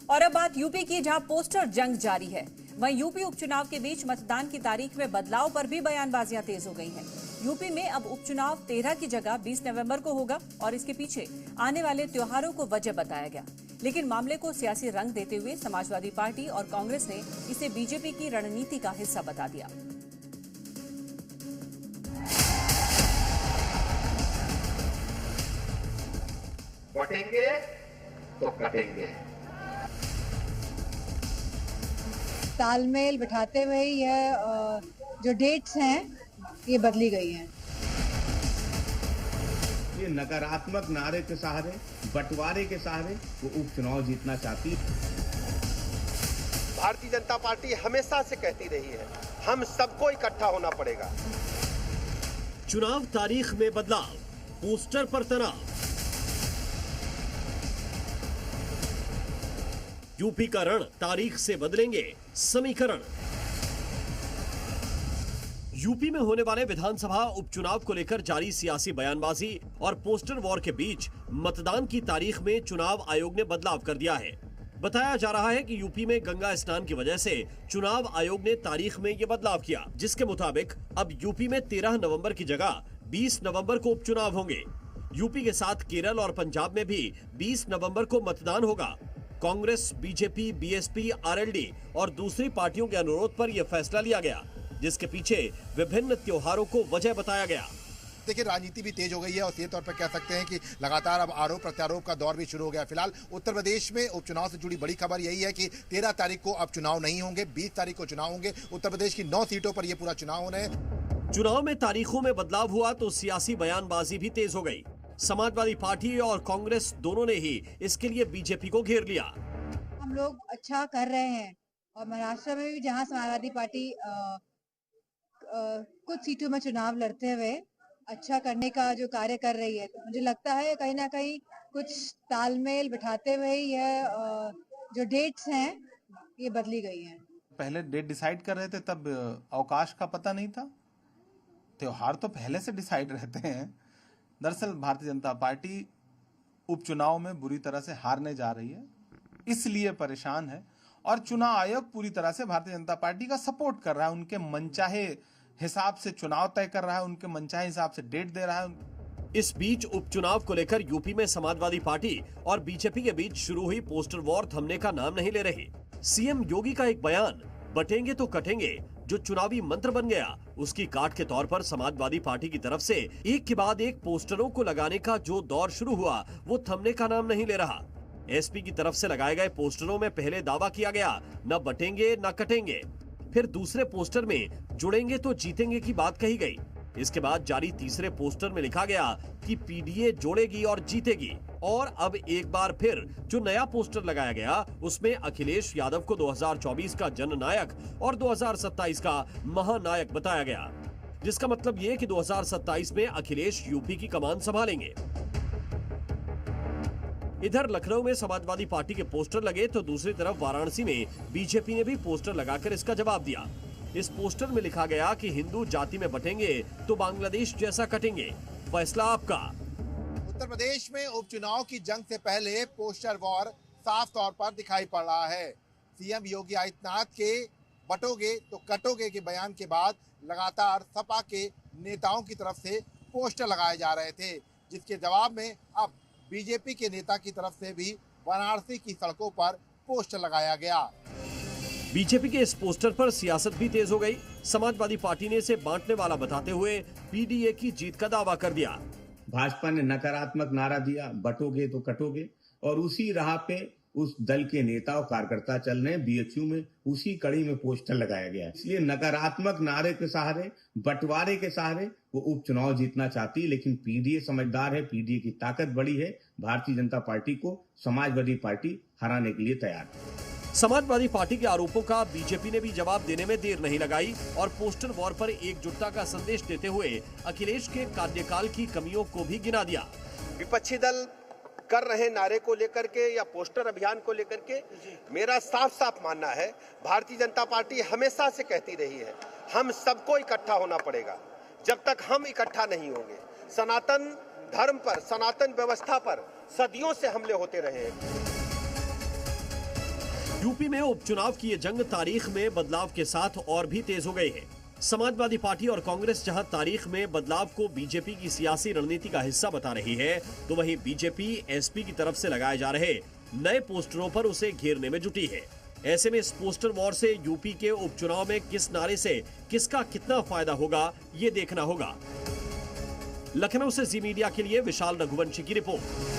और अब बात यूपी की, जहां पोस्टर जंग जारी है। वहीं यूपी उपचुनाव के बीच मतदान की तारीख में बदलाव पर भी बयानबाजियां तेज हो गई हैं। यूपी में अब उपचुनाव 13 की जगह 20 नवंबर को होगा और इसके पीछे आने वाले त्योहारों को वजह बताया गया। लेकिन मामले को सियासी रंग देते हुए समाजवादी पार्टी और कांग्रेस ने इसे बीजेपी की रणनीति का हिस्सा बता दिया। बटेंगे तो कटेंगे। तालमेल बिठाते हुए यह जो डेट्स हैं ये बदली गई हैं। ये नकारात्मक नारे के सहारे, बंटवारे के सहारे वो उपचुनाव जीतना चाहती है। भारतीय जनता पार्टी हमेशा से कहती रही है, हम सबको इकट्ठा होना पड़ेगा। चुनाव तारीख में बदलाव, पोस्टर पर तनाव। यूपी का रण तारीख से बदलेंगे समीकरण। यूपी में होने वाले विधानसभा उपचुनाव को लेकर जारी सियासी बयानबाजी और पोस्टर वॉर के बीच मतदान की तारीख में चुनाव आयोग ने बदलाव कर दिया है। बताया जा रहा है कि यूपी में गंगा स्नान की वजह से चुनाव आयोग ने तारीख में ये बदलाव किया, जिसके मुताबिक अब यूपी में 13 नवंबर की जगह 20 नवंबर को उपचुनाव होंगे। यूपी के साथ केरल और पंजाब में भी 20 नवंबर को मतदान होगा। कांग्रेस, बीजेपी, बीएसपी, आरएलडी और दूसरी पार्टियों के अनुरोध पर यह फैसला लिया गया, जिसके पीछे विभिन्न त्योहारों को वजह बताया गया। देखिए, राजनीति भी तेज हो गई है और सीधे तौर पर कह सकते हैं कि लगातार अब आरोप प्रत्यारोप का दौर भी शुरू हो गया। फिलहाल उत्तर प्रदेश में उपचुनाव से जुड़ी बड़ी खबर यही है कि 13 तारीख को अब चुनाव नहीं होंगे, 20 तारीख को चुनाव होंगे। उत्तर प्रदेश की 9 सीटों पर यह पूरा चुनाव होना है। चुनाव में तारीखों में बदलाव हुआ तो सियासी बयानबाजी भी तेज हो गई। समाजवादी पार्टी और कांग्रेस दोनों ने ही इसके लिए बीजेपी को घेर लिया। हम लोग अच्छा कर रहे हैं और महाराष्ट्र में भी जहां समाजवादी पार्टी कुछ सीटों में चुनाव लड़ते हुए अच्छा करने का जो कार्य कर रही है, तो मुझे लगता है कहीं ना कहीं कुछ तालमेल बिठाते हुए यह जो डेट्स हैं ये बदली गई हैं। पहले डेट डिसाइड कर रहे थे तब अवकाश का पता नहीं था। त्योहार तो पहले से डिसाइड रहते हैं। दरअसल भारतीय जनता पार्टी उपचुनाव में बुरी तरह से हारने जा रही है, इसलिए परेशान है और चुनाव आयोग पूरी तरह से भारतीय जनता पार्टी का सपोर्ट कर रहा है। उनके मनचाहे हिसाब से चुनाव तय कर रहा है, उनके मनचाहे हिसाब से डेट दे रहा है। इस बीच उपचुनाव को लेकर यूपी में समाजवादी पार्टी और बीजेपी के बीच शुरू हुई पोस्टर वॉर थमने का नाम नहीं ले रही। सीएम योगी का एक बयान, बटेंगे तो कटेंगे, जो चुनावी मंत्र बन गया, उसकी काट के तौर पर समाजवादी पार्टी की तरफ से एक के बाद एक पोस्टरों को लगाने का जो दौर शुरू हुआ वो थमने का नाम नहीं ले रहा। एसपी की तरफ से लगाए गए पोस्टरों में पहले दावा किया गया, न बटेंगे न कटेंगे। फिर दूसरे पोस्टर में जुड़ेंगे तो जीतेंगे की बात कही गई। इसके बाद जारी तीसरे पोस्टर में लिखा गया कि पीडीए जोड़ेगी और जीतेगी। और अब एक बार फिर जो नया पोस्टर लगाया गया उसमें अखिलेश यादव को 2024 का जननायक और 2027 का महानायक बताया गया, जिसका मतलब ये कि 2027 में अखिलेश यूपी की कमान संभालेंगे। इधर लखनऊ में समाजवादी पार्टी के पोस्टर लगे तो दूसरी तरफ वाराणसी में बीजेपी ने भी पोस्टर लगाकर इसका जवाब दिया। इस पोस्टर में लिखा गया कि हिंदू जाति में बटेंगे तो बांग्लादेश जैसा कटेंगे, फैसला आपका। उत्तर प्रदेश में उपचुनाव की जंग से पहले पोस्टर वॉर साफ तौर पर दिखाई पड़ रहा है। सीएम योगी आदित्यनाथ के बटोगे तो कटोगे के बयान के बाद लगातार सपा के नेताओं की तरफ से पोस्टर लगाए जा रहे थे, जिसके जवाब में अब बीजेपी के नेता की तरफ से भी वाराणसी की सड़कों पर पोस्टर लगाया गया। बीजेपी के इस पोस्टर पर सियासत भी तेज हो गई। समाजवादी पार्टी ने इसे बांटने वाला बताते हुए पीडीए की जीत का दावा कर दिया। भाजपा ने नकारात्मक नारा दिया, बटोगे तो कटोगे, और उसी राह पे उस दल के नेता और कार्यकर्ता चल रहे हैं। बीएचयू में उसी कड़ी में पोस्टर लगाया गया। इसलिए नकारात्मक नारे के सहारे, बंटवारे के सहारे वो उपचुनाव जीतना चाहती है, लेकिन पीडीए समझदार है, पीडीए की ताकत बड़ी है। भारतीय जनता पार्टी को समाजवादी पार्टी हराने के लिए तैयार है। समाजवादी पार्टी के आरोपों का बीजेपी ने भी जवाब देने में देर नहीं लगाई और पोस्टर वॉर पर एकजुटता का संदेश देते हुए अखिलेश के कार्यकाल की कमियों को भी गिना दिया। विपक्षी दल कर रहे नारे को लेकर के या पोस्टर अभियान को लेकर के मेरा साफ साफ मानना है, भारतीय जनता पार्टी हमेशा से कहती रही है, हम सबको इकट्ठा होना पड़ेगा। जब तक हम इकट्ठा नहीं होंगे, सनातन धर्म पर, सनातन व्यवस्था पर सदियों से हमले होते रहे हैं। यूपी में उपचुनाव की ये जंग तारीख में बदलाव के साथ और भी तेज हो गई है। समाजवादी पार्टी और कांग्रेस जहां तारीख में बदलाव को बीजेपी की सियासी रणनीति का हिस्सा बता रही है, तो वहीं बीजेपी एसपी की तरफ से लगाए जा रहे नए पोस्टरों पर उसे घेरने में जुटी है। ऐसे में इस पोस्टर वॉर से यूपी के उपचुनाव में किस नारे से किसका कितना फायदा होगा, ये देखना होगा। लखनऊ से जी मीडिया के लिए विशाल रघुवंशी की रिपोर्ट।